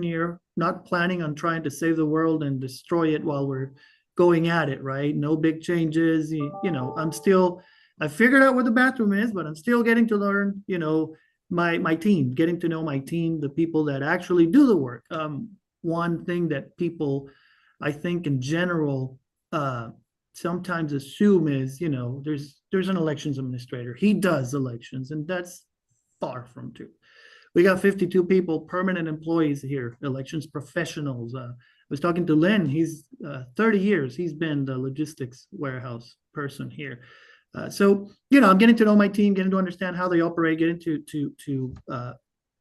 election year, not planning on trying to save the world and destroy it while we're going at it, right? No big changes. I figured out where the bathroom is, but I'm still getting to learn, my team, getting to know my team, the people that actually do the work. One thing that people, I think in general, sometimes assume is, there's an elections administrator. He does elections, and that's far from true. We got 52 people, permanent employees here, elections professionals. I was talking to Lynn. He's 30 years. He's been the logistics warehouse person here. So I'm getting to know my team, getting to understand how they operate, getting to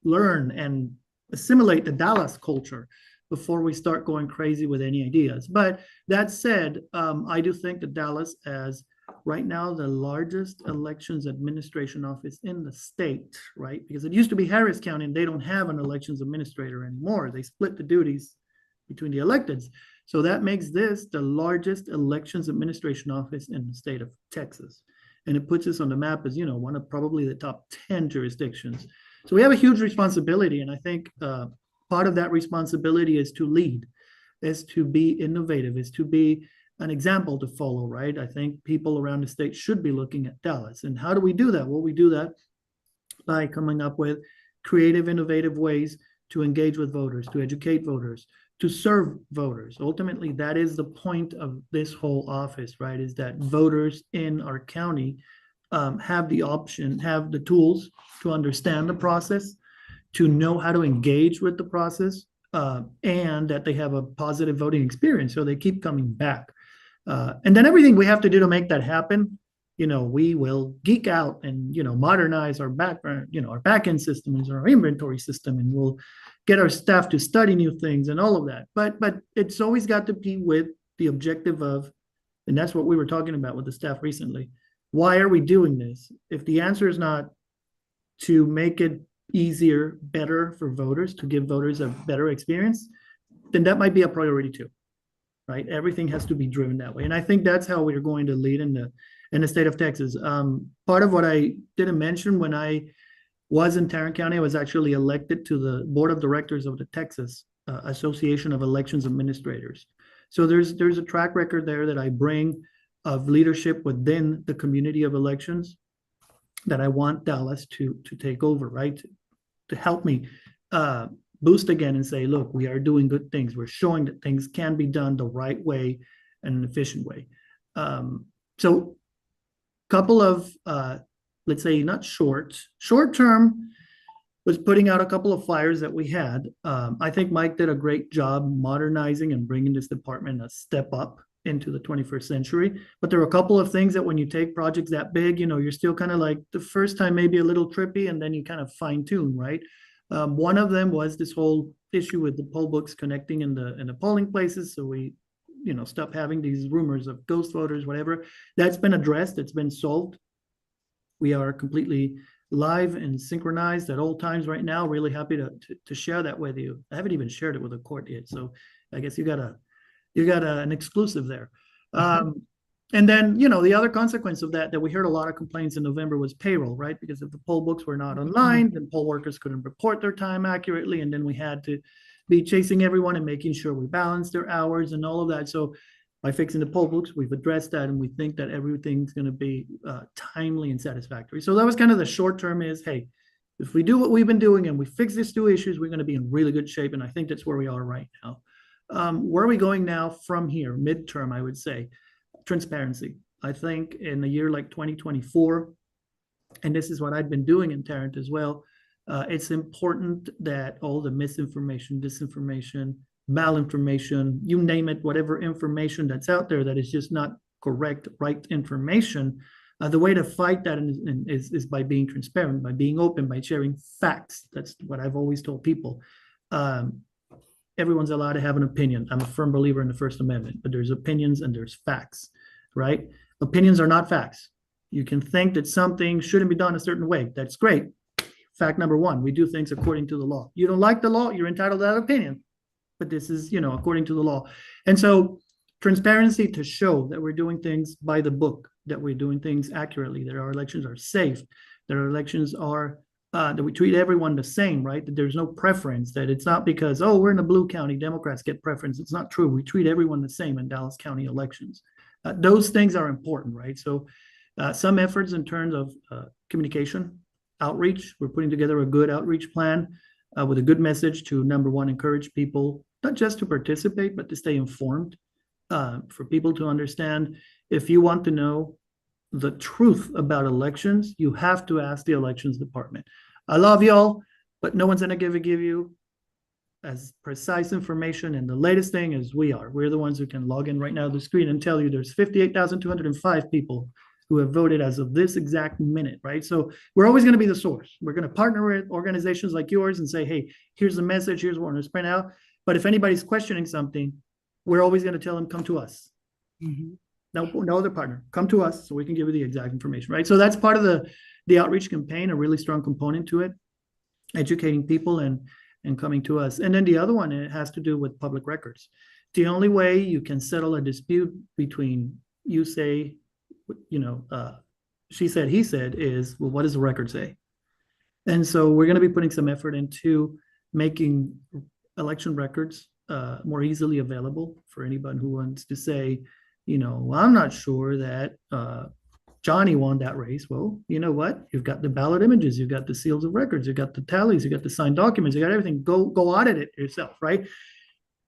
learn and assimilate the Dallas culture before we start going crazy with any ideas. But that said, I do think that Dallas, as right now the largest elections administration office in the state, right? Because it used to be Harris County, and they don't have an elections administrator anymore. They split the duties between the electeds. So that makes this the largest elections administration office in the state of Texas. And it puts us on the map as, one of probably the top 10 jurisdictions. So we have a huge responsibility. And I think part of that responsibility is to lead, is to be innovative, is to be an example to follow, right? I think people around the state should be looking at Dallas. And how do we do that? Well, we do that by coming up with creative, innovative ways to engage with voters, to educate voters, to serve voters. Ultimately, that is the point of this whole office, right? Is that voters in our county have the option, have the tools to understand the process, to know how to engage with the process, and that they have a positive voting experience. So they keep coming back. And then everything we have to do to make that happen, we will geek out and, modernize our back-end systems, our inventory system, and we'll get our staff to study new things and all of that. But it's always got to be with the objective of, and that's what we were talking about with the staff recently. Why are we doing this? If the answer is not to make it easier, better for voters, to give voters a better experience, then that might be a priority too, right? Everything has to be driven that way. And I think that's how we're going to lead in the state of Texas. Part of what I didn't mention, when I was in Tarrant County, I was actually elected to the board of directors of the Texas Association of Elections Administrators. So there's a track record there that I bring of leadership within the community of elections that I want Dallas to take over, right? To help me boost again and say, look, we are doing good things. We're showing that things can be done the right way and an efficient way. So couple of, let's say not short term was putting out a couple of flyers that we had. I think Mike did a great job modernizing and bringing this department a step up into the 21st century. But there are a couple of things that when you take projects that big, you're still kind of like the first time maybe a little trippy, and then you kind of fine tune, right? One of them was this whole issue with the poll books connecting in the polling places. So we, stop having these rumors of ghost voters, whatever. That's been addressed. It's been solved. We are completely live and synchronized at all times right now. Really happy to share that with you. I haven't even shared it with the court yet, so I guess you got an exclusive there. And then, the other consequence of that we heard a lot of complaints in November was payroll, right? Because if the poll books were not online, then poll workers couldn't report their time accurately. And then we had to be chasing everyone and making sure we balanced their hours and all of that. So by fixing the poll books, we've addressed that, and we think that everything's going to be timely and satisfactory. So that was kind of the short term is, hey, if we do what we've been doing and we fix these two issues, we're going to be in really good shape. And I think that's where we are right now. Where are we going now from here? Midterm, I would say. Transparency. I think in a year like 2024, and this is what I've been doing in Tarrant as well, it's important that all the misinformation, disinformation, malinformation, you name it, whatever information that's out there that is just not correct, right information, the way to fight that is by being transparent, by being open, by sharing facts. That's what I've always told people. Everyone's allowed to have an opinion. I'm a firm believer in the First Amendment, but there's opinions and there's facts, right? Opinions are not facts. You can think that something shouldn't be done a certain way. That's great. Fact number one, we do things according to the law. You don't like the law, you're entitled to that opinion. But this is, according to the law. And so transparency to show that we're doing things by the book, that we're doing things accurately, that our elections are safe, that our elections are that we treat everyone the same, right? That there's no preference, that it's not because, oh, we're in a blue county, Democrats get preference. It's not true. We treat everyone the same in Dallas County elections. Those things are important, right? So some efforts in terms of communication, outreach. We're putting together a good outreach plan with a good message to, number one, encourage people not just to participate, but to stay informed, for people to understand. If you want to know the truth about elections, you have to ask the elections department. I love y'all, but no one's going to give you as precise information and the latest thing as we are. We're the ones who can log in right now to the screen and tell you there's 58,205 people who have voted as of this exact minute, right? So we're always going to be the source. We're going to partner with organizations like yours and say, hey, here's the message, here's what we're going to spread out. But if anybody's questioning something, we're always going to tell them, come to us. Mm-hmm. No other partner. Come to us so we can give you the exact information, right? So that's part of the outreach campaign, a really strong component to it, educating people and coming to us. And then the other one, it has to do with public records. The only way you can settle a dispute between you say, she said, he said, is, well, what does the record say? And so we're going to be putting some effort into making election records more easily available for anyone who wants to say, well, I'm not sure that Johnny won that race. Well, you know what? You've got the ballot images, you've got the seals of records, you've got the tallies, you've got the signed documents, you got everything. Go audit it yourself, right?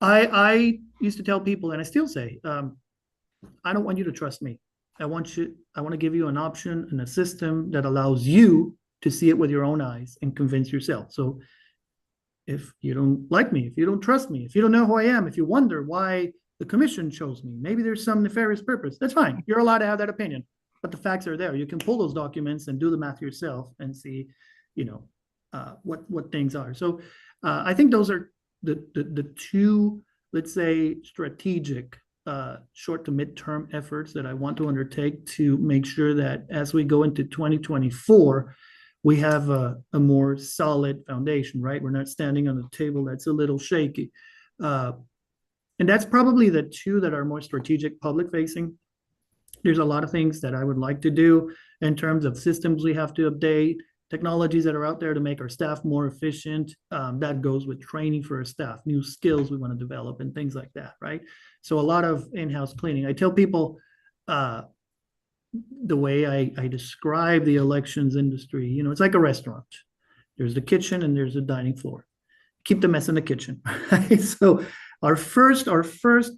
I used to tell people, and I still say, I don't want you to trust me. I want to give you an option and a system that allows you to see it with your own eyes and convince yourself. So if you don't like me, if you don't trust me, if you don't know who I am, if you wonder why the commission chose me, maybe there's some nefarious purpose, that's fine. You're allowed to have that opinion, but the facts are there. You can pull those documents and do the math yourself and see, what things are. So I think those are the two, let's say, strategic short to midterm efforts that I want to undertake to make sure that as we go into 2024, we have a more solid foundation, right? We're not standing on a table that's a little shaky. And that's probably the two that are more strategic, public facing. There's a lot of things that I would like to do in terms of systems we have to update, technologies that are out there to make our staff more efficient. That goes with training for our staff, new skills we want to develop and things like that, right? So a lot of in-house cleaning. I tell people the way I describe the elections industry, it's like a restaurant. There's the kitchen and there's the dining floor. Keep the mess in the kitchen. Right? So our first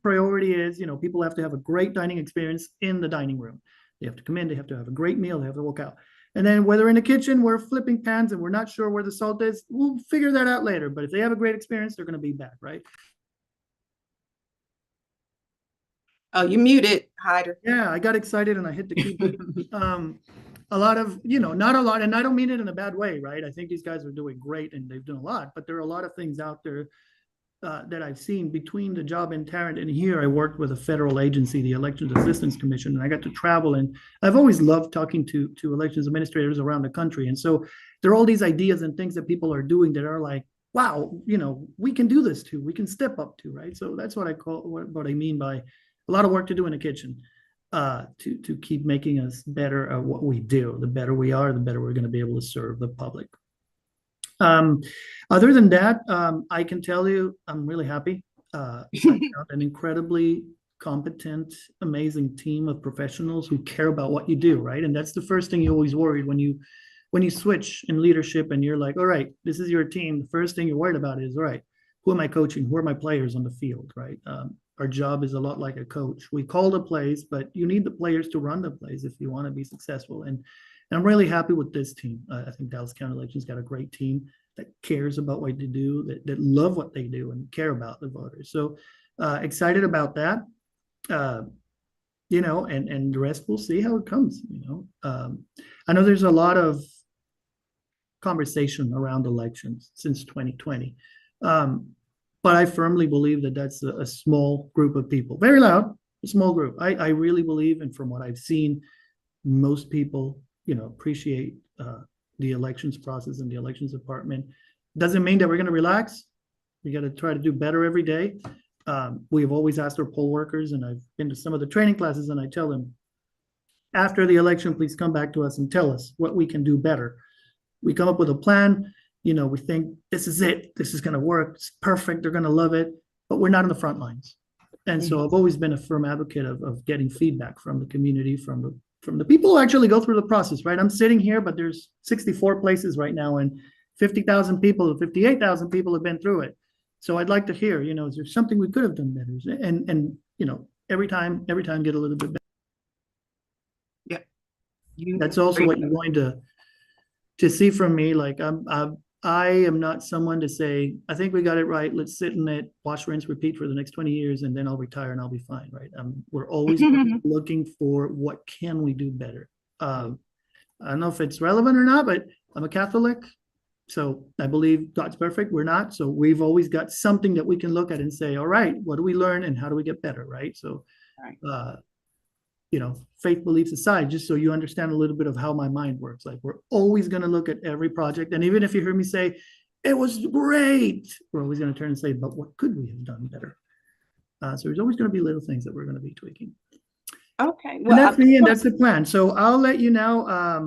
priority is, people have to have a great dining experience in the dining room. They have to come in, they have to have a great meal, they have to walk out. And then whether in the kitchen, we're flipping pans and we're not sure where the salt is, we'll figure that out later. But if they have a great experience, they're going to be back, right? Oh, you muted, Hyder. Yeah, I got excited and I hit the keyboard. A lot of, not a lot, and I don't mean it in a bad way, right? I think these guys are doing great and they've done a lot, but there are a lot of things out there that I've seen between the job in Tarrant and here. I worked with a federal agency, the Elections Assistance Commission, and I got to travel. And I've always loved talking to elections administrators around the country. And so there are all these ideas and things that people are doing that are like, wow, we can do this too. We can step up to, right? So that's what I mean by a lot of work to do in the kitchen to keep making us better at what we do. The better we are, the better we're going to be able to serve the public. Other than that, I can tell you I'm really happy. I found an incredibly competent, amazing team of professionals who care about what you do, right? And that's the first thing you always worried when you switch in leadership and you're like, all right, this is your team. The first thing you're worried about is, all right, who am I coaching? Who are my players on the field, right? Our job is a lot like a coach. We call the plays, but you need the players to run the plays if you want to be successful. And I'm really happy with this team. I think Dallas County Elections got a great team that cares about what they do, that love what they do and care about the voters. So excited about that. And the rest we'll see how it comes. I know there's a lot of conversation around elections since 2020. But I firmly believe that that's a small group of people, very loud, a small group. I really believe, and from what I've seen, most people, appreciate the elections process and the elections department. Doesn't mean that we're going to relax. We got to try to do better every day. We have always asked our poll workers, and I've been to some of the training classes, and I tell them, after the election, please come back to us and tell us what we can do better. we come up with a plan, we think this is it, this is going to work, it's perfect, they're going to love it, but we're not on the front lines. And so I've always been a firm advocate of getting feedback from the community, from the people who actually go through the process, right? I'm sitting here, but there's 64 places right now, and 50,000 people, 58,000 people have been through it. So I'd like to hear, is there something we could have done better? And every time get a little bit better. Yeah. That's also what you're going to see from me. Like I am not someone to say, I think we got it right, let's sit in it, wash, rinse, repeat for the next 20 years, and then I'll retire and I'll be fine, right? We're always looking for what can we do better. I don't know if it's relevant or not, but I'm a Catholic, so I believe God's perfect. We're not. So we've always got something that we can look at and say, all right, what do we learn and how do we get better, right? So, faith beliefs aside, just so you understand a little bit of how my mind works. Like, we're always going to look at every project. And even if you hear me say, it was great, we're always going to turn and say, but what could we have done better? So there's always going to be little things that we're going to be tweaking. Okay. Well, and that's me, and that's the plan. So I'll let you now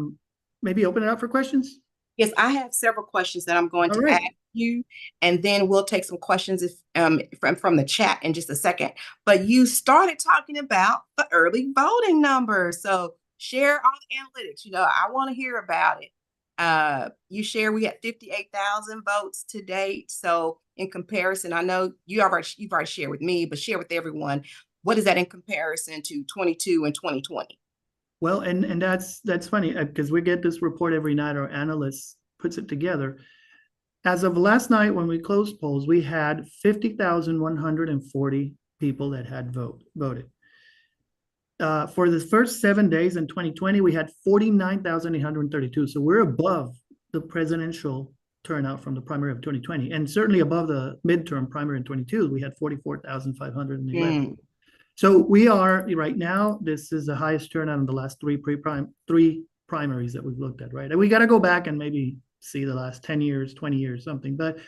maybe open it up for questions. Yes, I have several questions that I'm going to ask you, and then we'll take some questions from the chat in just a second. But you started talking about the early voting numbers. So share all the analytics. I want to hear about it. You share we had 58,000 votes to date. So in comparison, I know you've already shared with me, but share with everyone. What is that in comparison to 22 and 2020? Well, and that's funny because we get this report every night. Our analyst puts it together. As of last night, when we closed polls, we had 50,140 people that had voted. For the first 7 days in 2020, we had 49,832. So we're above the presidential turnout from the primary of 2020, and certainly above the midterm primary in 22. We had 44,511. So we are right now, this is the highest turnout in the last three primaries that we've looked at, right? And we got to go back and maybe see the last 10 years, 20 years, something, but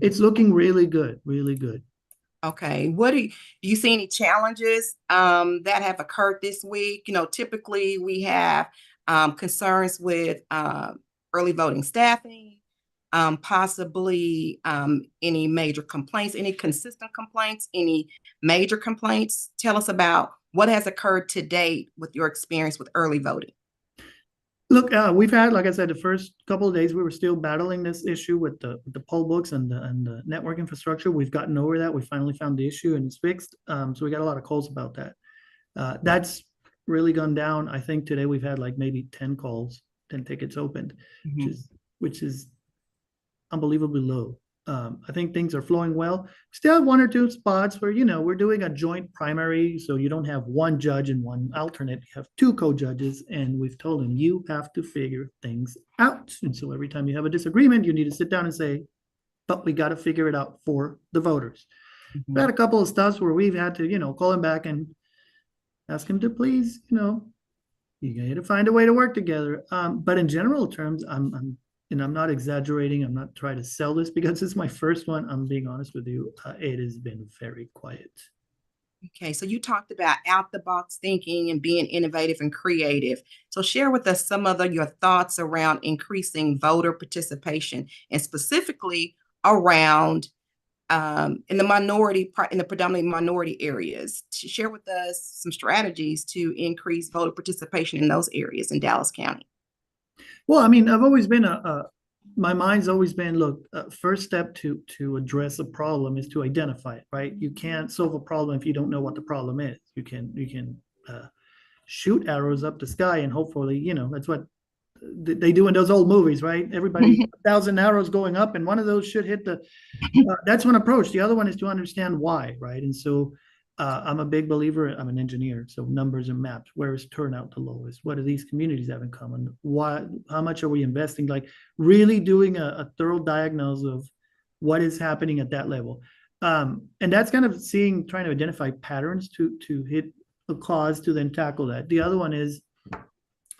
it's looking really good, really good. Okay. Do you see any challenges that have occurred this week? Typically we have concerns with early voting staffing, possibly any major complaints, any consistent complaints, any major complaints. Tell us about what has occurred to date with your experience with early voting. Look, we've had, like I said, the first couple of days, we were still battling this issue with the poll books and the network infrastructure. We've gotten over that. We finally found the issue and it's fixed. So we got a lot of calls about that. That's really gone down. I think today we've had like maybe 10 calls, 10 tickets opened, which is unbelievably low. I think things are flowing well. Still have one or two spots where, we're doing a joint primary. So you don't have one judge and one alternate. You have two co-judges. And we've told them, you have to figure things out. And so every time you have a disagreement, you need to sit down and say, but we got to figure it out for the voters. We've had a couple of stuff where we've had to, call him back and ask him to please, you got to find a way to work together. But in general terms, I'm not exaggerating. I'm not trying to sell this because it's my first one. I'm being honest with you. It has been very quiet. Okay, so you talked about out-the-box thinking and being innovative and creative. So share with us some of your thoughts around increasing voter participation, and specifically around in the predominantly minority areas. Share with us some strategies to increase voter participation in those areas in Dallas County. Well, I mean, I've always been my mind's always been, look, first step to address a problem is to identify it, right? You can't solve a problem if you don't know what the problem is. You can shoot arrows up the sky and hopefully, that's what they do in those old movies, right? Everybody, 1,000 arrows going up and one of those should hit that's one approach. The other one is to understand why, right? And so I'm a big believer. I'm an engineer, so numbers and maps. Where is turnout the lowest? What do these communities have in common? How much are we investing? Like really doing a thorough diagnosis of what is happening at that level. And that's kind of trying to identify patterns to hit a cause to then tackle that. The other one is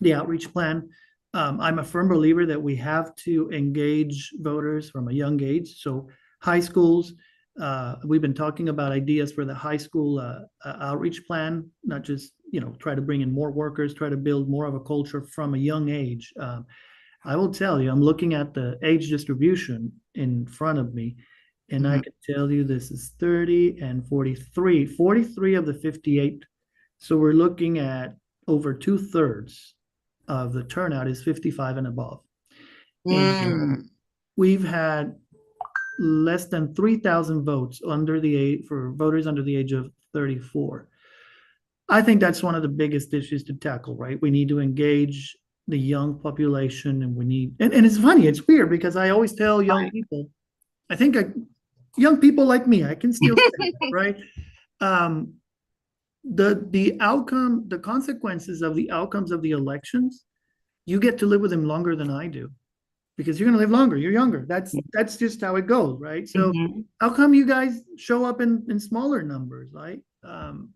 the outreach plan. I'm a firm believer that we have to engage voters from a young age. So high schools, we've been talking about ideas for the high school outreach plan, not just, try to bring in more workers, try to build more of a culture from a young age. I will tell you, I'm looking at the age distribution in front of me, and I Mhm. can tell you this is 30 and 43, 43 of the 58. So we're looking at over two-thirds of the turnout is 55 and above. And Mm. we've had less than 3,000 votes under the age for voters under the age of 34. I think that's one of the biggest issues to tackle, right? We need to engage the young population and we need, and it's funny, it's weird because I always tell young Right. people, I think young people like me, I can still say that, right? Um, the outcome, the consequences of the outcomes of the elections, you get to live with them longer than I do because you're going to live longer. You're younger. That's just how it goes, right? So Mhm. how come you guys show up in smaller numbers, right?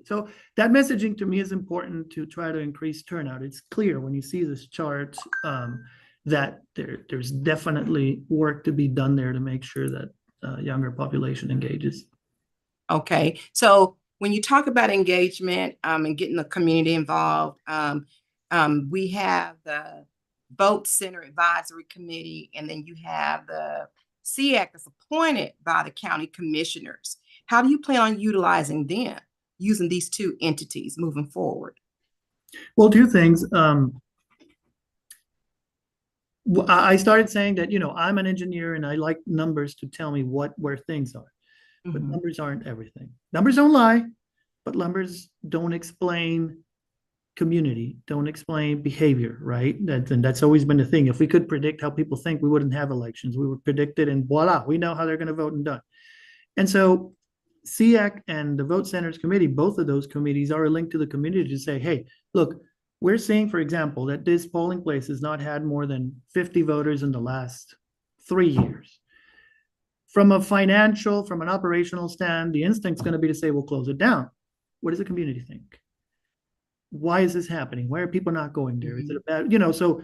So that messaging to me is important to try to increase turnout. It's clear when you see this chart that there's definitely work to be done there to make sure that younger population engages. Okay. So when you talk about engagement and getting the community involved, we have the Vote Center Advisory Committee, and then you have the SEAC that's appointed by the county commissioners. How do you plan on utilizing them, using these two entities moving forward? Well, two things. I started saying that, I'm an engineer and I like numbers to tell me where things are, but Mhm. numbers aren't everything. Numbers don't lie, but numbers don't explain community, don't explain behavior, right? And that's always been the thing. If we could predict how people think, we wouldn't have elections. We would predict it and voila, we know how they're going to vote and done. And so SEAC and the Vote Centers Committee, both of those committees are linked to the community to say, hey, look, we're seeing, for example, that this polling place has not had more than 50 voters in the last 3 years. From an operational stand, the instinct's going to be to say, we'll close it down. What does the community think? Why is this happening? Why are people not going there? Is it a bad, so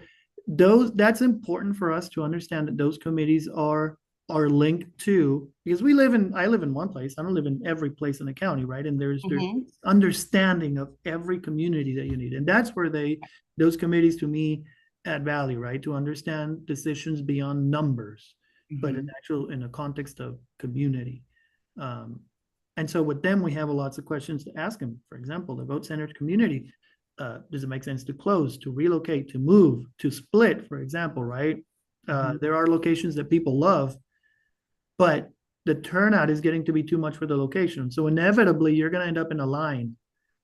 that's important for us to understand that those committees are linked to because I live in one place. I don't live in every place in the county, right? And there's Mhm. understanding of every community that you need. And that's where those committees to me add value, right? To understand decisions beyond numbers, but Mhm. in a context of community. Um, and so with them, we have lots of questions to ask them. For example, the vote centered community, does it make sense to close, to relocate, to move, to split, for example, right? Mhm. There are locations that people love, but the turnout is getting to be too much for the location. So inevitably, you're going to end up in a line,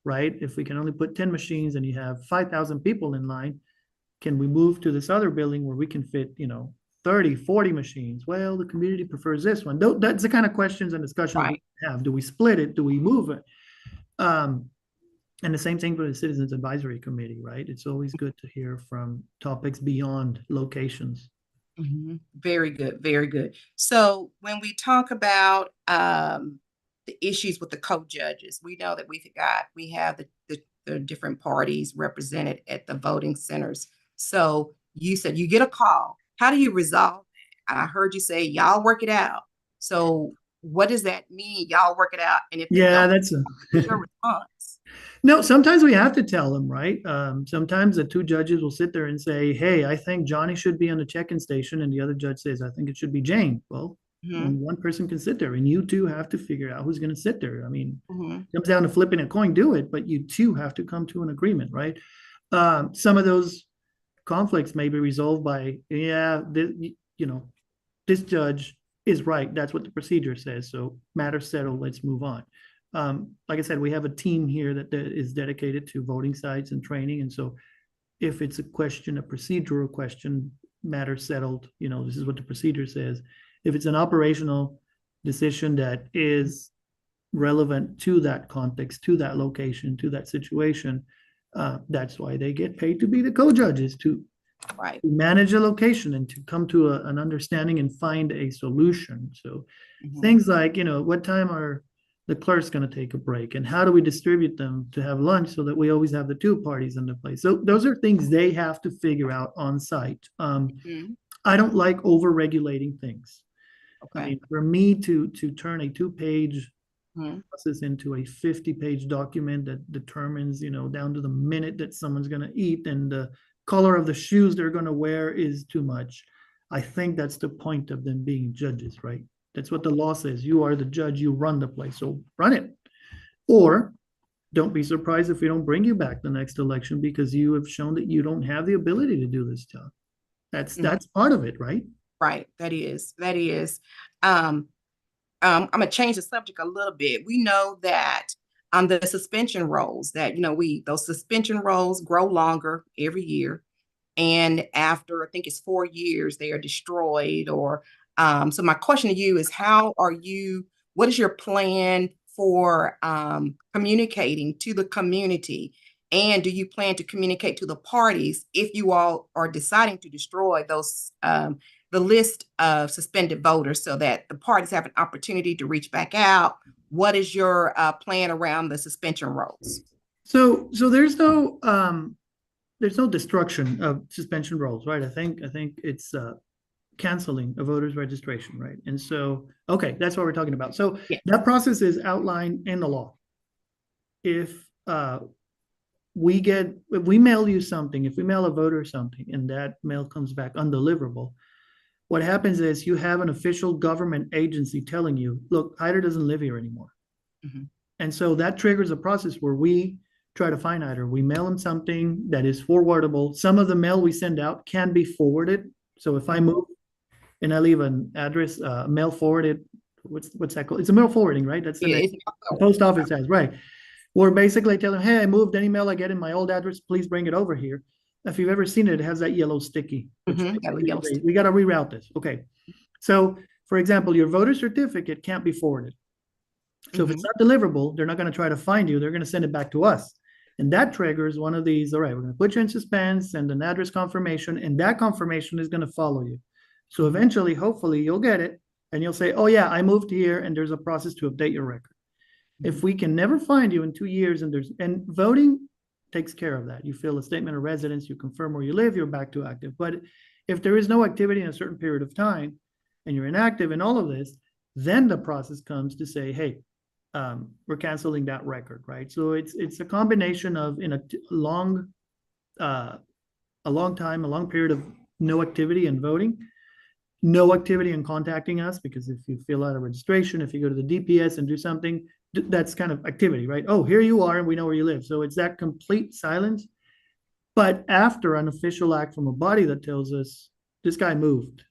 right? If we can only put 10 machines and you have 5,000 people in line, can we move to this other building where we can fit, 30, 40 machines? Well, the community prefers this one. That's the kind of questions and discussions we Right. have. Do we split it? Do we move it? Um, and the same thing for the Citizens Advisory Committee, right? It's always good to hear from topics beyond locations. Mhm. Very good, very good. So when we talk about the issues with the co-judges, we know that we have the different parties represented at the voting centers. So you said you get a call. How do you resolve that? I heard you say y'all work it out. So what does that mean? Y'all work it out, and if they Yeah, don't, that's what's your response? no. Sometimes we have to tell them, right? Sometimes the two judges will sit there and say, "Hey, I think Johnny should be on the check-in station," and the other judge says, "I think it should be Jane." Well, Hmm. only one person can sit there, and you two have to figure out who's going to sit there. I mean, Hmm. it comes down to flipping a coin, do it, but you two have to come to an agreement, right? Some of those conflicts may be resolved by, yeah, this judge is right. That's what the procedure says. So matter settled. Let's move on. Like I said, we have a team here that is dedicated to voting sites and training. And so if it's a question, a procedural question, matter settled, this is what the procedure says. If it's an operational decision that is relevant to that context, to that location, to that situation, that's why they get paid to be the co-judges, to Right. manage a location and to come to an understanding and find a solution. So Hmm. things like, what time are the clerks going to take a break and how do we distribute them to have lunch so that we always have the two parties in the place? So those are things they have to figure out on site. Hmm. I don't like over regulating things. I Okay. mean, for me to turn a two-page Hmm. process into a 50-page document that determines, down to the minute that someone's going to eat and the color of the shoes they're going to wear is too much. I think that's the point of them being judges, right? That's what the law says. You are the judge, you run the place, so run it. Or don't be surprised if we don't bring you back the next election because you have shown that you don't have the ability to do this job. That's part of it, right? Right. That is. I'm going to change the subject a little bit. We know that on the suspension rolls that, those suspension rolls grow longer every year. And after, I think it's 4 years, they are destroyed so my question to you is what is your plan for communicating to the community? And do you plan to communicate to the parties if you all are deciding to destroy those the list of suspended voters so that the parties have an opportunity to reach back out? What is your plan around the suspension rolls? So there's no destruction of suspension rolls, right? I think it's canceling a voter's registration, right? And so, okay, that's what we're talking about. So yeah. That process is outlined in the law. If we mail you something, if we mail a voter something and that mail comes back undeliverable, what happens is you have an official government agency telling you, look, Hyder doesn't live here anymore. Mm-hmm. And so that triggers a process where we try to find Hyder. We mail him something that is forwardable. Some of the mail we send out can be forwarded. So if I move and I leave an address, mail forwarded, what's that called? It's a mail forwarding, right? That's the post office has, right? Or basically tell them, hey, I moved any mail I get in my old address, please bring it over here. If you've ever seen it, it has that yellow sticky. We got to reroute this. Okay. So, for example, your voter certificate can't be forwarded. So if it's not deliverable, they're not going to try to find you. They're going to send it back to us. And that triggers one of these. All right, we're going to put you in suspense, send an address confirmation, and that confirmation is going to follow you. So eventually, hopefully, you'll get it and you'll say, oh, yeah, I moved here and there's a process to update your record. If we can never find you in 2 years and voting takes care of that. You fill a statement of residence, you confirm where you live, you're back to active. But if there is no activity in a certain period of time and you're inactive in all of this, then the process comes to say, hey, we're canceling that record, right? So it's a combination of in a long period of no activity and voting, no activity in contacting us, because if you fill out a registration, if you go to the DPS and do something, that's kind of activity, right? Oh, here you are and we know where you live. So it's that complete silence. But after an official act from a body that tells us this guy moved,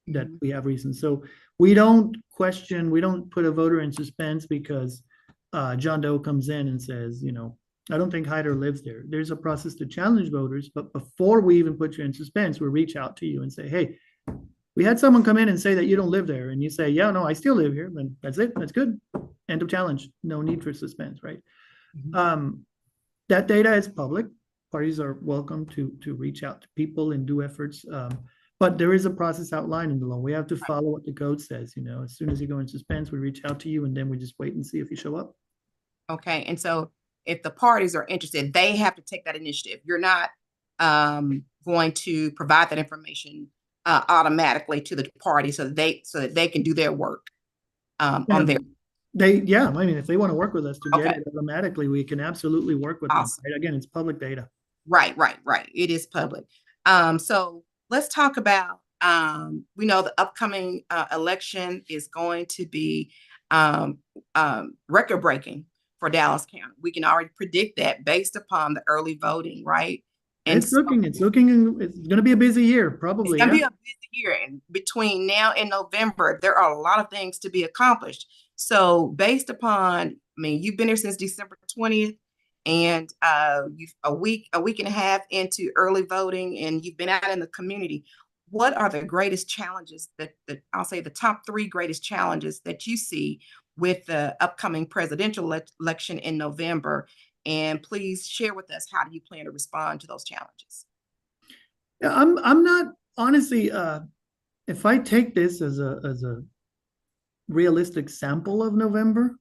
that we have reasons. So we don't put a voter in suspense because John Doe comes in and says, I don't think Hyder lives there. There's a process to challenge voters, but before we even put you in suspense, we reach out to you and say, hey, we had someone come in and say that you don't live there. And you say, yeah, no, I still live here. Then that's it. That's good. End of challenge. No need for suspense, right? That data is public. Parties are welcome to reach out to people and do efforts. But there is a process outlined in the law. We have to follow what the code says. As soon as you go in suspense, we reach out to you and then we just wait and see if you show up. Okay. And so if the parties are interested, they have to take that initiative. You're not going to provide that information automatically to the party so that they can do their work on their. If they want to work with us to get it automatically, we can absolutely work with them. Right? Again, it's public data. Right. It is public. So let's talk about, we know the upcoming election is going to be record breaking for Dallas County. We can already predict that based upon the early voting, right? And it's going to be a busy year, probably. It's going to be a busy year. And between now and November, there are a lot of things to be accomplished. So based upon, you've been here since December 20th and you've a week and a half into early voting and you've been out in the community. What are the greatest challenges that I'll say the top 3 greatest challenges that you see with the upcoming presidential election in November? And please share with us, how do you plan to respond to those challenges? Yeah, I'm not honestly, if I take this as a realistic sample of November,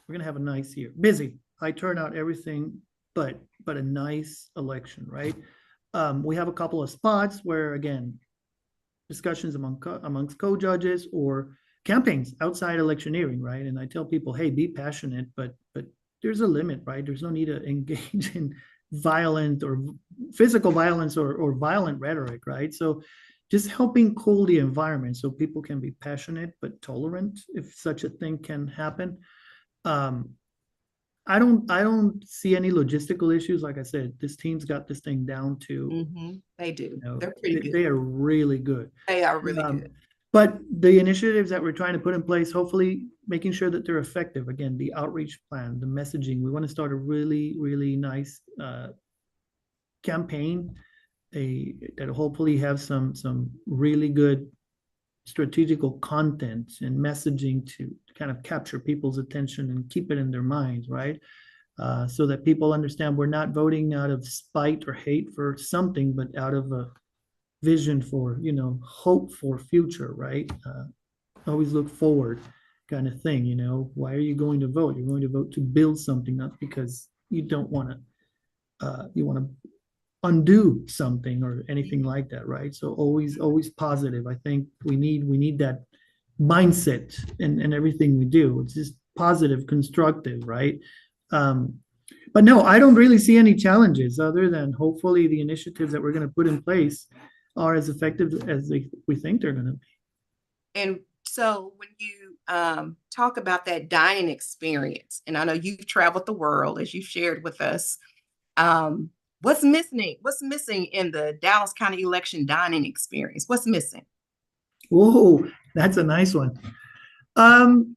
we're going to have a nice year. Busy, high turnout, everything, but a nice election, right? We have a couple of spots where, again, discussions amongst co-judges or campaigns outside electioneering, right? And I tell people, hey, be passionate, but there's a limit, right? There's no need to engage in violent or physical violence or violent rhetoric, right? So just helping cool the environment so people can be passionate but tolerant if such a thing can happen. Um, I don't see any logistical issues. Like I said, this team's got this thing down to, They do. you know, They're pretty they good. are really good. They are really Um, good. but the initiatives that we're trying to put in place, hopefully making sure that they're effective. Again, the outreach plan, the messaging. We want to start a really, really nice campaign, that hopefully have some really good strategical content and messaging to kind of capture people's attention and keep it in their minds, right? So that people understand we're not voting out of spite or hate for something, but out of a vision for, hope for future, right? Always look forward kind of thing, why are you going to vote? You're going to vote to build something, not because you don't want to, you want to undo something or anything like that, right? So always positive. I think we need that mindset in everything we do. It's just positive, constructive, right? Um, but no, I don't really see any challenges other than hopefully the initiatives that we're going to put in place are as effective as we think they're going to be. And so when you talk about that dining experience, and I know you've traveled the world as you shared with us, what's missing? What's missing in the Dallas County election dining experience? What's missing? Whoa, that's a nice one. Um,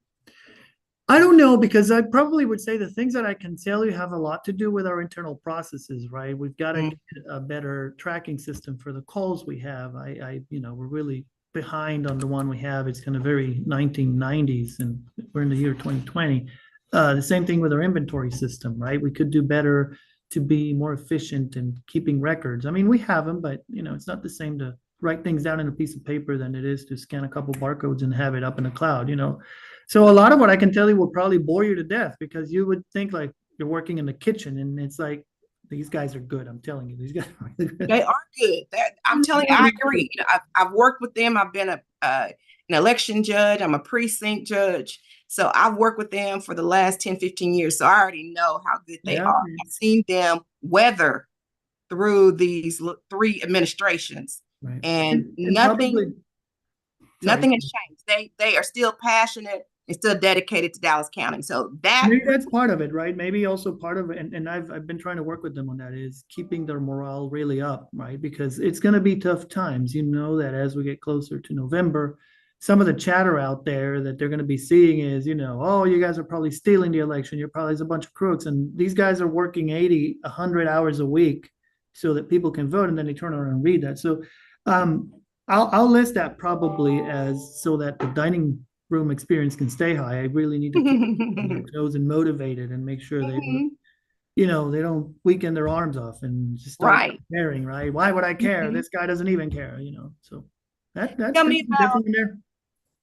I don't know, because I probably would say the things that I can tell you have a lot to do with our internal processes, right? We've got to Mm. get a better tracking system for the calls we have. We're really behind on the one we have. It's kind of very 1990s, and we're in the year 2020. The same thing with our inventory system, right? We could do better to be more efficient in keeping records. I mean, we have them, but it's not the same to write things down in a piece of paper than it is to scan a couple barcodes and have it up in the cloud. So a lot of what I can tell you will probably bore you to death, because you would think like you're working in the kitchen, and it's like, these guys are good. I'm telling you, these guys are really good. They are good. I'm telling you, I agree. I've worked with them. I've been an election judge. I'm a precinct judge. So I've worked with them for the last 10, 15 years. So I already know how good they Yeah, are. I've seen them weather through these three administrations, right. and And probably, sorry, nothing has changed. They are still passionate and still dedicated to Dallas County. So that maybe that's part of it, right? Maybe also part of it, and I've been trying to work with them on that, is keeping their morale really up, right? Because it's going to be tough times. You know that as we get closer to November, some of the chatter out there that they're going to be seeing is, oh, you guys are probably stealing the election. You're probably a bunch of crooks, and these guys are working 80, 100 hours a week so that people can vote, and then they turn around and read that. So, I'll list that probably as so that the dining room experience can stay high. I really need to keep their toes and motivated and make sure they don't weaken their arms off and just start right. caring, right? Why would I care? This guy doesn't even care. So that's Tell gonna me be about different in there.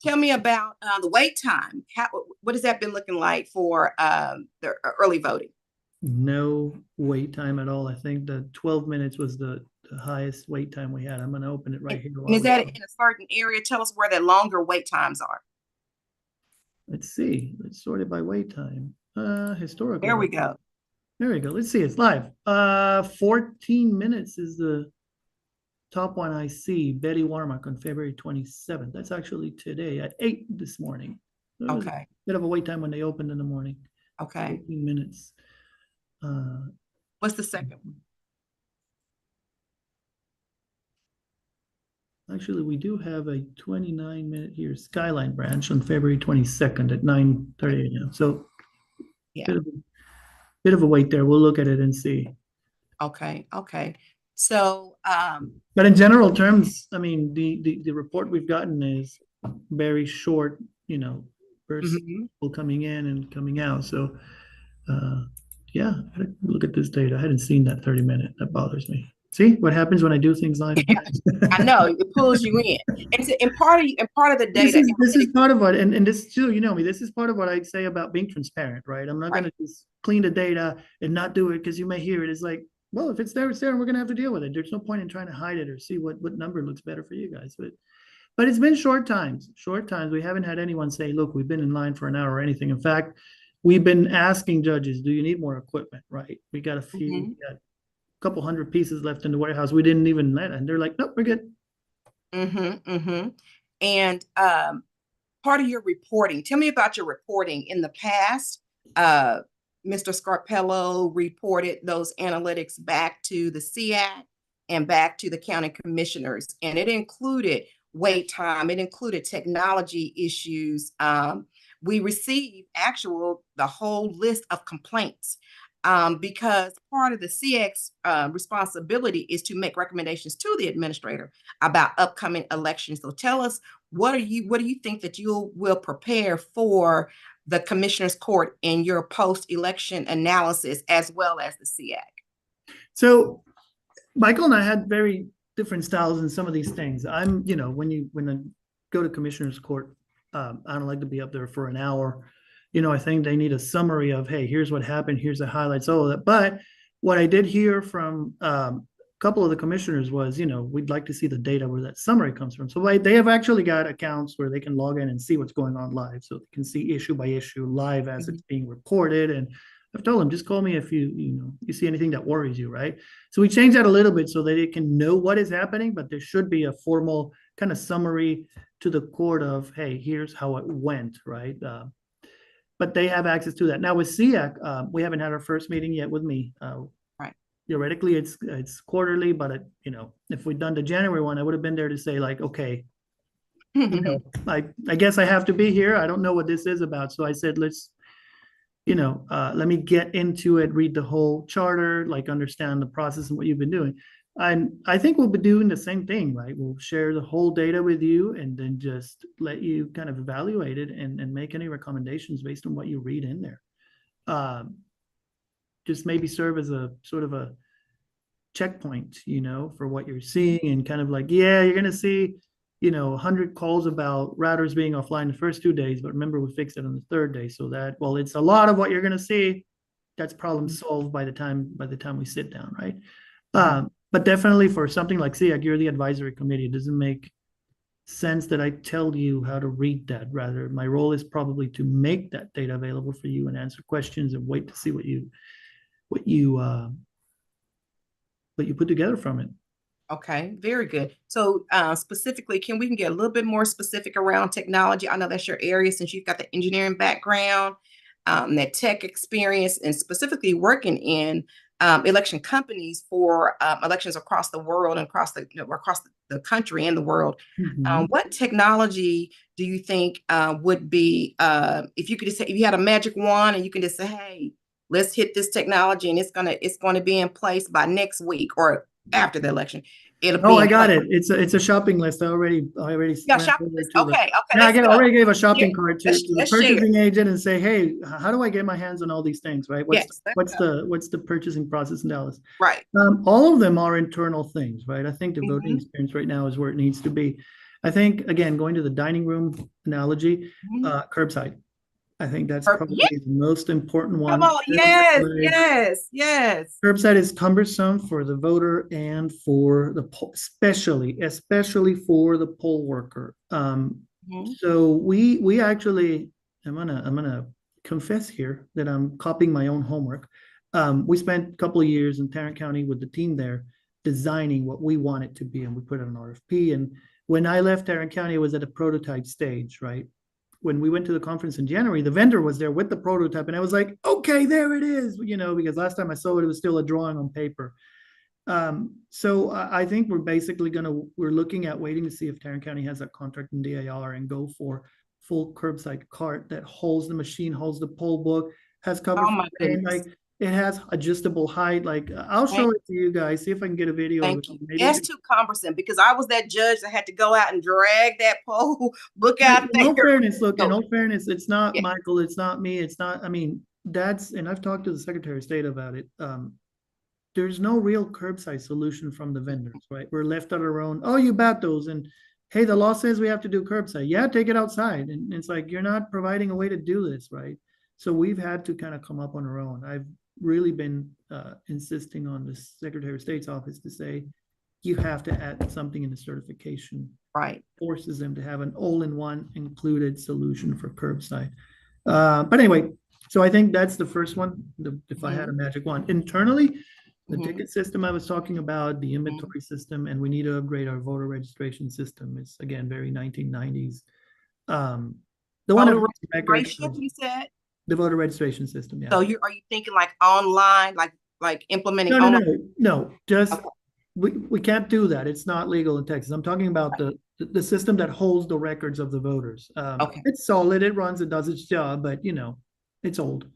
Tell me about the wait time. What has that been looking like for the early voting? No wait time at all. I think the 12 minutes was the highest wait time we had. I'm gonna open it right here And while is that in a certain area? Tell us where the longer wait times are. let's see. Let's sort it by wait time. Historical. There we go. There we go. Let's see. It's live. 14 minutes is the top one I see. Betty Warmack on February 27th. That's actually today at 8 this morning. There was Okay. a bit of a wait time when they opened in the morning. Okay. 14 minutes. What's the second one? Actually, we do have a 29-minute here Skyline branch on February 22nd at 9:30 a.m. So Yeah. bit of a wait there. We'll look at it and see. Okay. Okay. So, But in general terms, I mean, the report we've gotten is very short, versus people coming in and coming out. So, yeah, look at this data. I hadn't seen that 30-minute. That bothers me. See what happens when I do things live? I know it pulls you in. And part of the This data. is part of what, and this too, me, this is part of what I say about being transparent, right? I'm not going to just clean the data and not do it because you may hear it. It's like, well, if it's there, it's there, and we're going to have to deal with it. There's no point in trying to hide it or see what number looks better for you guys. But it's been short times. We haven't had anyone say, look, we've been in line for an hour or anything. In fact, we've been asking judges, do you need more equipment, right? We got a few, couple hundred pieces left in the warehouse. We didn't even let, and they're like, nope, we're good. And part of your reporting, tell me about your reporting in the past. Mr. Scarpello reported those analytics back to the SEAC and back to the county commissioners, and it included wait time, it included technology issues. We received the whole list of complaints, because part of the CX responsibility is to make recommendations to the administrator about upcoming elections. So tell us, what do you think that you will prepare for the commissioner's court in your post-election analysis, as well as the SEAC? So Michael and I had very different styles in some of these things. I'm, when I go to commissioner's court, I don't like to be up there for an hour. I think they need a summary of, hey, here's what happened, here's the highlights, all of that. But what I did hear from a couple of the commissioners was, we'd like to see the data where that summary comes from. So they have actually got accounts where they can log in and see what's going on live. So they can see issue by issue live as it's being reported. And I've told them, just call me if you see anything that worries you, right? So we changed that a little bit so that it can know what is happening, but there should be a formal kind of summary to the court of, hey, here's how it went, right? But they have access to that. Now with SEAC, we haven't had our first meeting yet with me. Right. Theoretically, it's quarterly, but if we'd done the January one, I would have been there to say like, okay, I guess I have to be here. I don't know what this is about. So I said, let's, let me get into it, read the whole charter, like understand the process and what you've been doing. And I think we'll be doing the same thing, right? We'll share the whole data with you and then just let you kind of evaluate it and make any recommendations based on what you read in there. Just maybe serve as a sort of a checkpoint, for what you're seeing, and kind of like, yeah, you're going to see, 100 calls about routers being offline the first 2 days, but remember we fixed it on the third day. So that, well, it's a lot of what you're going to see. That's problem solved by the time we sit down, right? But definitely for something like SEAC, you're the advisory committee. It doesn't make sense that I tell you how to read that. Rather, my role is probably to make that data available for you and answer questions and wait to see what you put together from it. Okay, very good. So specifically, can we get a little bit more specific around technology? I know that's your area since you've got the engineering background, that tech experience, and specifically working in election companies for elections across the world and across the country and the world. What technology do you think would be, if you could just say, if you had a magic wand and you can just say, hey, let's hit this technology and it's gonna be in place by next week or after the election? I got it. It's a shopping list. I already yeah, shopping list. Okay. Yeah, I already gave a shopping card to the purchasing agent and say, hey, how do I get my hands on all these things, right? What's the purchasing process in Dallas? Right. All of them are internal things, right? I think the voting experience right now is where it needs to be. I think, again, going to the dining room analogy, curbside. I think that's probably the most important one. Come on, yes. Curbside is cumbersome for the voter and for the especially for the poll worker. So we actually, I'm gonna confess here that I'm copying my own homework. We spent a couple of years in Tarrant County with the team there designing what we want it to be, and we put it on RFP. And when I left Tarrant County, it was at a prototype stage, right? When we went to the conference in January, the vendor was there with the prototype, and I was like, okay, there it is, because last time I saw it, it was still a drawing on paper. So I think we're basically we're looking at waiting to see if Tarrant County has that contract in DAR and go for full curbside cart that holds the machine, holds the poll book, has cover. Oh my goodness. Like, it has adjustable height. Like, I'll show it to you guys. See if I can get a video. Thank you. That's too cumbersome, because I was that judge that had to go out and drag that poll book out there. In all fairness, it's not Michael. It's not me. It's not. I mean, and I've talked to the Secretary of State about it. There's no real curbside solution from the vendors, right? We're left on our own. Oh, you bat those, and hey, the law says we have to do curbside. Yeah, take it outside, and it's like, you're not providing a way to do this, right? So we've had to kind of come up on our own. I've really been insisting on the Secretary of State's office to say, you have to add something in the certification. Right. Forces them to have an all-in-one included solution for curbside. But anyway, so I think that's the first one. If I had a magic wand internally, The ticket system I was talking about, the inventory system, and we need to upgrade our voter registration system. It's again very 1990s. The one Voter that records, registration, you said? the voter registration system, yeah. So are you thinking like online, like implementing No, no, online? no, no. Just Okay. we can't do that. It's not legal in Texas. I'm talking about the system that holds the records of the voters. Okay. It's solid, it runs, it does its job, but it's old.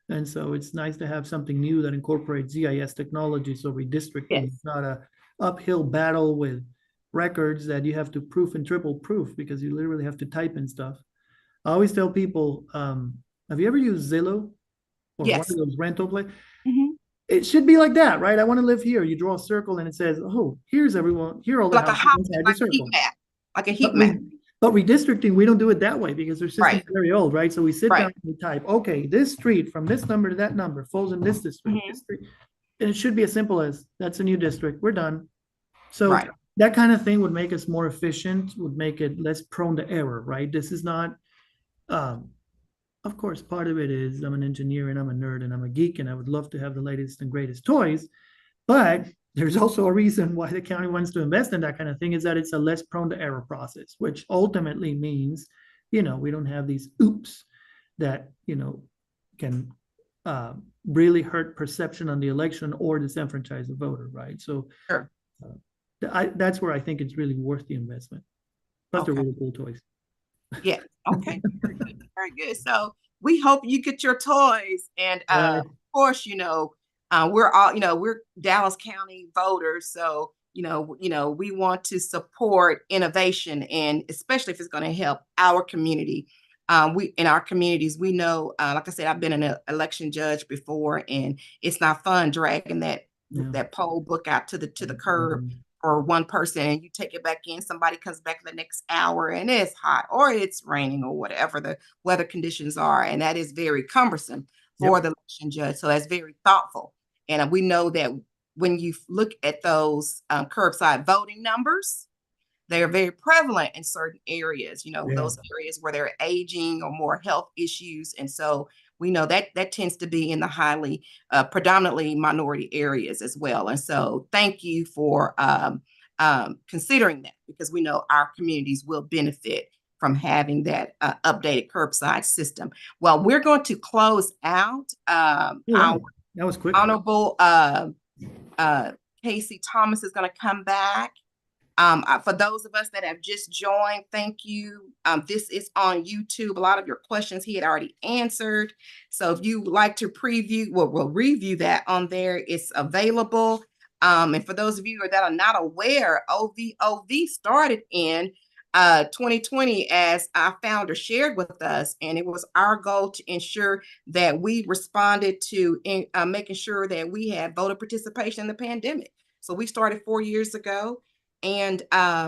And so it's nice to have something new that incorporates GIS technology. So redistricting is Yes. not a uphill battle with records that you have to proof and triple proof because you literally have to type in stuff. I always tell people, have you ever used Zillow or one of Yes. those rental places? Mhm. It should be like that, right? I want to live here. You draw a circle and it says, oh, here's everyone, here are all the Like a houses hot, inside the like a heat circle. map, like a But heat map. but redistricting, we don't do it that way because our system's Right. very old, right? So we sit down Right. and we type, okay, this street from this number to that number falls in this district. Mhm. This street. And it should be as simple as that's a new district. We're done. So Right. that kind of thing would make us more efficient, would make it less prone to error, right? This is not, um, of course, part of it is I'm an engineer and I'm a nerd and I'm a geek and I would love to have the latest and greatest toys. But there's also a reason why the county wants to invest in that kind of thing is that it's a less prone to error process, which ultimately means, we don't have these oops that, can really hurt perception on the election or disenfranchise the voter, right? So Sure. that's where I think it's really worth the investment. Plus, they're Okay. really cool toys. Yeah. Okay. Very good. Very good. So we hope you get your toys. And Right. of course, we're all, we're Dallas County voters. So, we want to support innovation, and especially if it's going to help our community. We in our communities, we know, like I said, I've been an election judge before, and it's not fun dragging Yeah. that poll book out to the curb for one person, and you take it back in, somebody comes back the next hour and it's hot or it's raining or whatever the weather conditions are. And that is very cumbersome for the election judge. So that's very thoughtful. And we know that when you look at those curbside voting numbers, they are very prevalent in certain areas, those areas where they're aging or more health issues. And so we know that tends to be in the highly predominantly minority areas as well. And so thank you for considering that, because we know our communities will benefit from having that updated curbside system. Well, we're going to close out Wow. That was quick. Honorable Casey Thomas is going to come back. For those of us that have just joined, thank you. This is on YouTube. A lot of your questions he had already answered. So if you would like to preview, we'll review that on there. It's available. And for those of you that are not aware, OVOV started in 2020, as our founder shared with us. And it was our goal to ensure that we responded to making sure that we had voter participation in the pandemic. So we started 4 years ago. And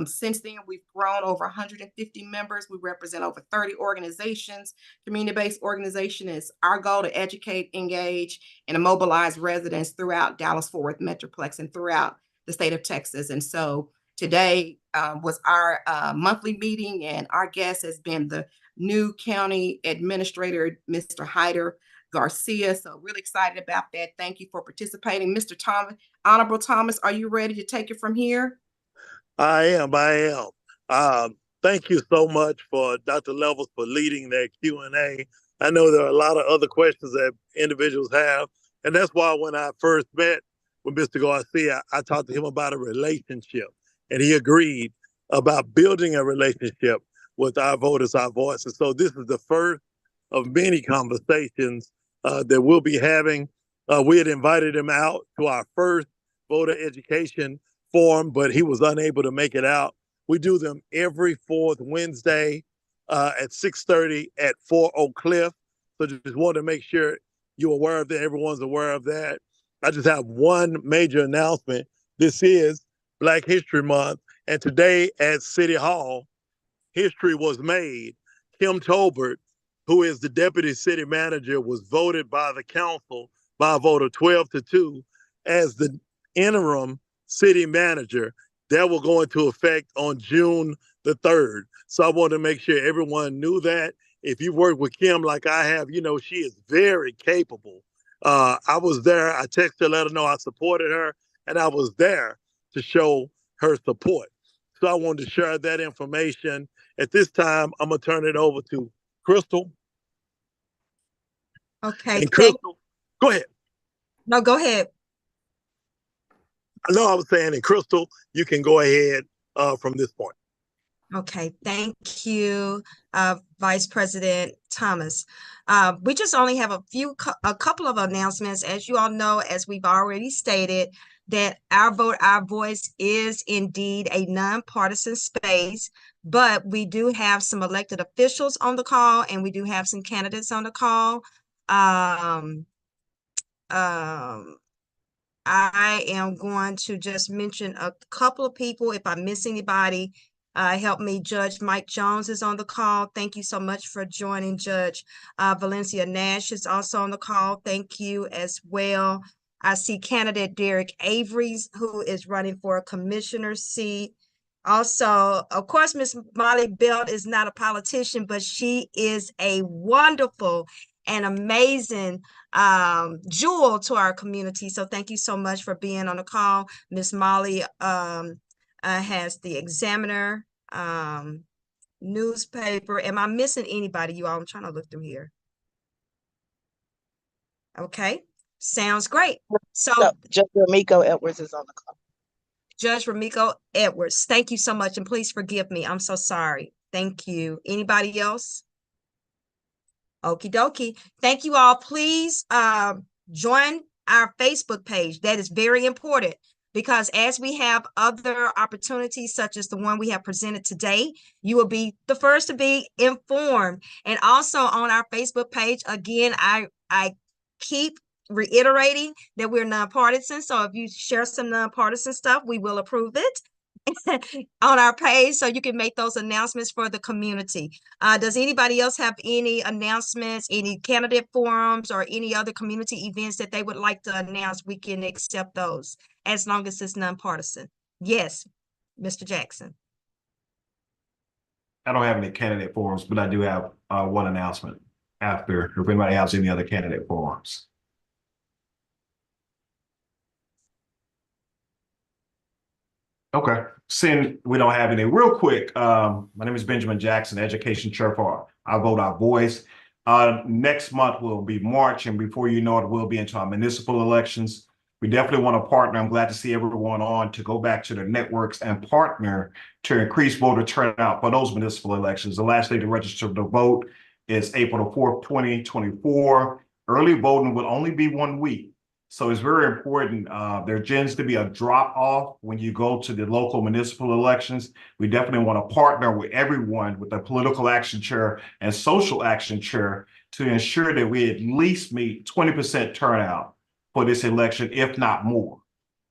since then, we've grown over 150 members. We represent over 30 organizations. Community-based organization is our goal to educate, engage, and mobilize residents throughout Dallas-Fort Worth Metroplex and throughout the state of Texas. And so today was our monthly meeting, and our guest has been the new county administrator, Mr. Hyder Garcia. So really excited about that. Thank you for participating. Mr. Thomas, Honorable Thomas, are you ready to take it from here? I am. Thank you so much for Dr. Levels for leading that Q&A. I know there are a lot of other questions that individuals have, and that's why when I first met with Mr. Garcia, I talked to him about a relationship, and he agreed about building a relationship with our voters, our voices. So this is the first of many conversations that we'll be having. We had invited him out to our first voter education forum, but he was unable to make it out. We do them every fourth Wednesday at 6:30 at 4 Oak Cliff. So just wanted to make sure you're aware of that. Everyone's aware of that. I just have one major announcement. This is Black History Month, and today at City Hall, history was made. Kim Tolbert, who is the deputy city manager, was voted by the council by a vote of 12-2 as the interim city manager. That will go into effect on June the 3rd. So I want to make sure everyone knew that. If you work with Kim like I have, she is very capable I was there. I texted her, let her know I supported her, and I was there to show her support. So I wanted to share that information. At this time, I'm gonna turn it over to Crystal. Okay, And Crystal, go ahead. no, go ahead. No, I was saying, and Crystal, you can go ahead from this point. Okay, thank you, Vice President Thomas. We just only have a couple of announcements. As you all know, as we've already stated, that Our Vote, Our Voice is indeed a nonpartisan space, but we do have some elected officials on the call, and we do have some candidates on the call. I am going to just mention a couple of people. If I miss anybody, help me. Judge Mike Jones is on the call. Thank you so much for joining. Judge Valencia Nash is also on the call. Thank you as well. I see candidate Derek Avery, who is running for a commissioner seat. Also, of course, Miss Molly Belt is not a politician, but she is a wonderful and amazing jewel to our community. So thank you so much for being on the call. Miss Molly has the Examiner newspaper. Am I missing anybody, you all? I'm trying to look through here. Okay, sounds great. So Judge Ramiko Edwards is on the call. Judge Ramiko Edwards, thank you so much, and please forgive me. I'm so sorry. Thank you. Anybody else? Okie dokie. Thank you all. Please join our Facebook page. That is very important, because as we have other opportunities such as the one we have presented today, you will be the first to be informed. And also on our Facebook page, again, I keep reiterating that we're nonpartisan. So if you share some nonpartisan stuff, we will approve it on our page, so you can make those announcements for the community. Does anybody else have any announcements, any candidate forums, or any other community events that they would like to announce? We can accept those as long as it's nonpartisan. Yes, Mr. Jackson. I don't have any candidate forums, but I do have one announcement after, if anybody has any other candidate forums. Okay, since we don't have any, real quick, my name is Benjamin Jackson, Education Chair for Our Vote, Our Voice. Next month will be March, and before you know it, we'll be into our municipal elections. We definitely want to partner. I'm glad to see everyone on to go back to their networks and partner to increase voter turnout for those municipal elections. The last day to register to vote is April the 4th, 2024. Early voting will only be 1 week. So it's very important. There tends to be a drop off when you go to the local municipal elections. We definitely want to partner with everyone, with the political action chair and social action chair, to ensure that we at least meet 20% turnout for this election, if not more.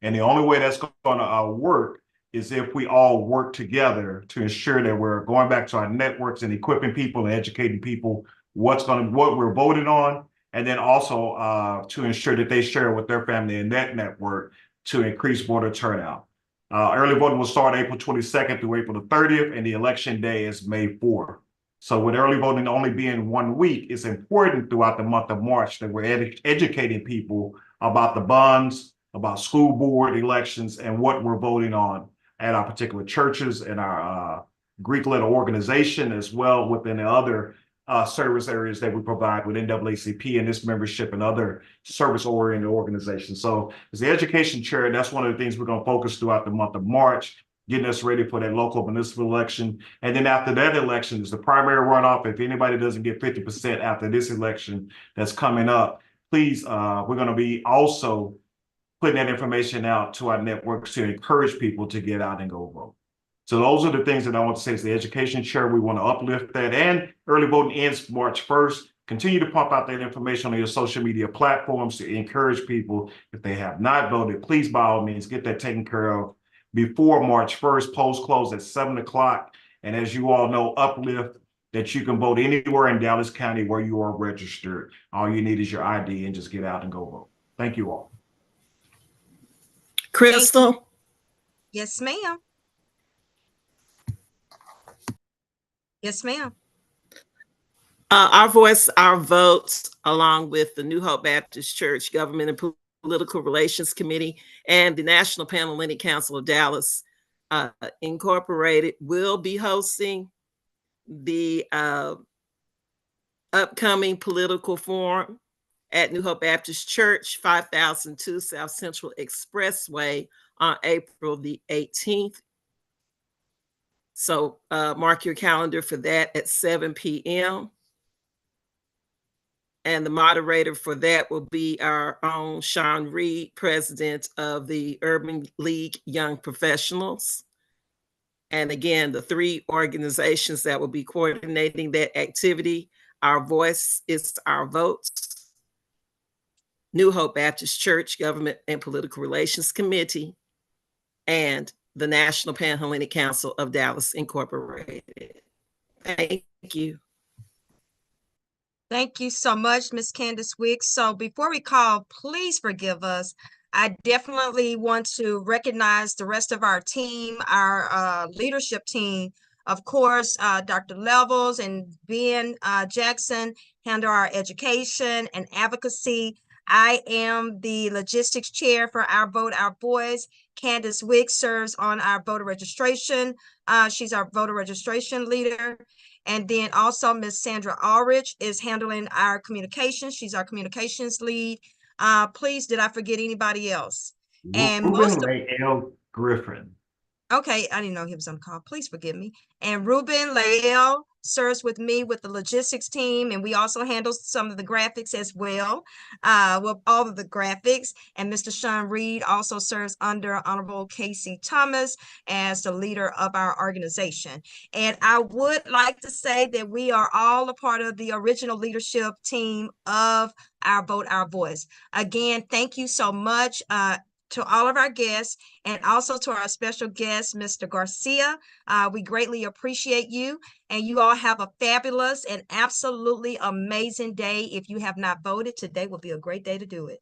And the only way that's going to work is if we all work together to ensure that we're going back to our networks and equipping people and educating people what we're voting on. And then also to ensure that they share with their family in that network to increase voter turnout. Early voting will start April 22nd through April the 30th, and the election day is May 4th. So with early voting only being 1 week, it's important throughout the month of March that we're educating people about the bonds, about school board elections, and what we're voting on at our particular churches and our Greek-led organization, as well within the other service areas that we provide with NAACP and this membership and other service-oriented organizations. So as the education chair, that's one of the things we're going to focus throughout the month of March, getting us ready for that local municipal election. And then after that election is the primary runoff. If anybody doesn't get 50% after this election that's coming up, please, we're going to be also putting that information out to our networks to encourage people to get out and go vote. So those are the things that I want to say as the education chair. We want to uplift that, and early voting ends March 1st. Continue to pump out that information on your social media platforms to encourage people. If they have not voted, please, by all means, get that taken care of before March 1st. Polls close at 7 o'clock. And as you all know, uplift that you can vote anywhere in Dallas County where you are registered. All you need is your ID and just get out and go vote. Thank you all. Crystal? Yes, ma'am. Yes, ma'am. Our voice, our votes, along with the New Hope Baptist Church Government and Political Relations Committee and the National Panhellenic Council of Dallas Incorporated, will be hosting the upcoming political forum at New Hope Baptist Church, 5002 South Central Expressway on April the 18th. So mark your calendar for that at 7 p.m. And the moderator for that will be our own Sean Reed, president of the Urban League Young Professionals. And again, the three organizations that will be coordinating that activity: Our Voice is Our Vote, New Hope Baptist Church Government and Political Relations Committee, and the National Panhellenic Council of Dallas Incorporated. Thank you. Thank you so much, Ms. Candace Wicks. So before we call, please forgive us. I definitely want to recognize the rest of our team, our leadership team. Of course, Dr. Levels and Ben Jackson handle our education and advocacy. I am the logistics chair for Our Vote, Our Voice. Candace Wicks serves on our voter registration. She's our voter registration leader. And then also Ms. Sandra Ulrich is handling our communications. She's our communications lead. Please, did I forget anybody else? And Ruben L. Griffin. Okay, I didn't know he was on the call. Please forgive me. And Ruben Lael serves with me with the logistics team, and we also handle some of the graphics as well, with all of the graphics. And Mr. Sean Reed also serves under Honorable Casey Thomas as the leader of our organization. And I would like to say that we are all a part of the original leadership team of Our Vote, Our Voice. Again, thank you so much to all of our guests, and also to our special guest, Mr. Garcia. We greatly appreciate you, and you all have a fabulous and absolutely amazing day. If you have not voted, today will be a great day to do it.